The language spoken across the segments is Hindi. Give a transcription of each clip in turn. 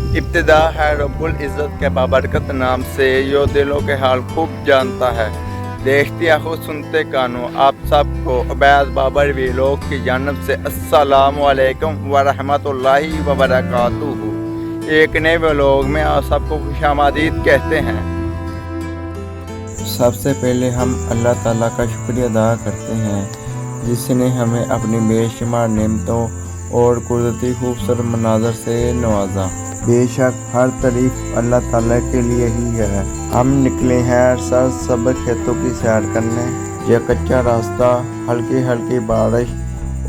इब्तिदा है रब्बुल इज़्ज़त के बाबरकत नाम से, यो दिलों के हाल खूब जानता है। देखती आंखों सुनते कानों, आप सबको उबैद बाबर व्लॉग की जानिब से अस्सलामु अलैकुम व रहमतुल्लाहि व बरकातुहू। एक नए व्लॉग में आप सबको खुशामदीद कहते हैं। सबसे पहले हम अल्लाह ताला का शुक्रिया अदा करते हैं जिसने हमें अपनी बेशुमार नेमतों और कुदरती खूबसूरत मनाज़र से नवाजा। बेशक हर तारीफ अल्लाह ताला के लिए ही है। हम निकले हैं सरसब्ज़ खेतों की सैर करने। यह कच्चा रास्ता, हल्की हल्की बारिश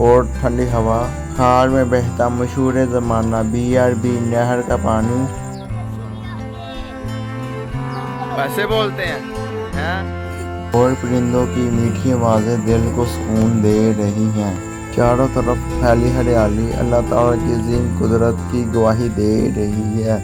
और ठंडी हवा, खाल में बहता मशहूर ज़माना BRB नहर का पानी। वैसे बोलते हैं और परिंदों की मीठी आवाज़ें दिल को सुकून दे रही हैं। चारों तरफ फैली हरियाली अल्लाह ताला की अज़ीम कुदरत की गवाही दे रही है।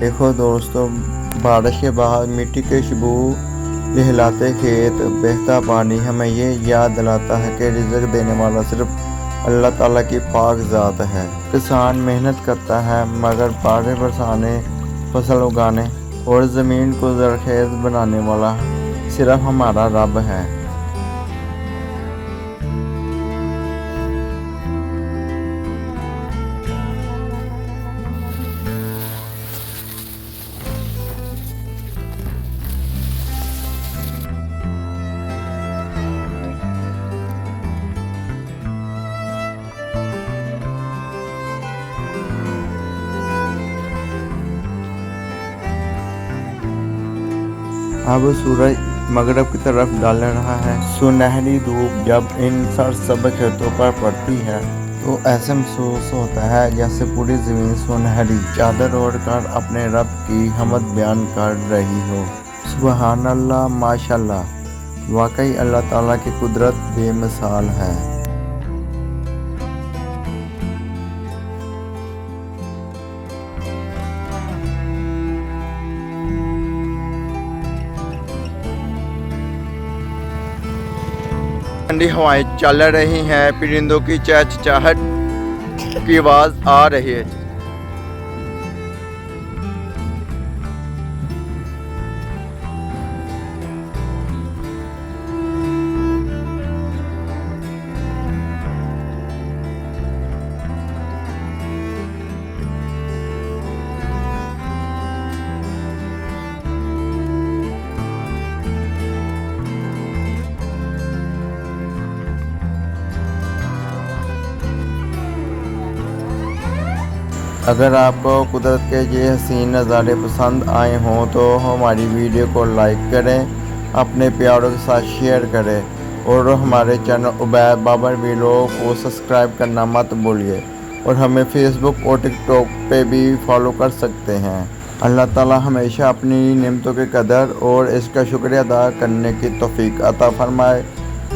देखो दोस्तों, बारिश के बाद मिट्टी के खुशबू, लहलाते खेत, बहता पानी हमें ये याद दिलाता है कि रिज़्क़ देने वाला सिर्फ अल्लाह ताला की पाक ज़ात है। किसान मेहनत करता है मगर बारिश बरसाने, फसल उगाने और ज़मीन को ज़रख़ेज़ बनाने वाला सिर्फ हमारा रब है। अब सूरज मगरब की तरफ डाल रहा है। सुनहरी धूप जब इन सरसब्ज़ खेतों पर पड़ती है तो ऐसा महसूस होता है जैसे पूरी ज़मीन सुनहरी चादर ओढ़ कर अपने रब की हमद बयान कर रही हो। सुबहान अल्लाह, माशाअल्लाह, वाकई अल्लाह ताला की कुदरत बेमिसाल है। ठंडी हवाएं चल रही हैं, परिंदों की चहचहाहट की आवाज़ आ रही है। अगर आपको कुदरत के ये हसीन नज़ारे पसंद आए हों तो हमारी वीडियो को लाइक करें, अपने प्यारों के साथ शेयर करें और हमारे चैनल उबैद बाबर व्लॉग को सब्सक्राइब करना मत भूलिए। और हमें फेसबुक और टिकटॉक पे भी फॉलो कर सकते हैं। अल्लाह ताला हमेशा अपनी नेमतों की कदर और इसका शुक्रिया अदा करने की तौफीक अता फरमाए।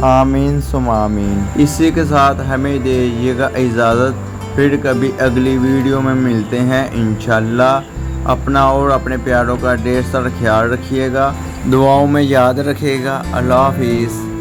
आमीन सुम आमीन। इसी के साथ हमें दीजिएगा इजाज़त, फिर कभी अगली वीडियो में मिलते हैं इंशाल्लाह। अपना और अपने प्यारों का ढेर सारा ख्याल रखिएगा, दुआओं में याद रखिएगा। अल्लाह हाफिज़।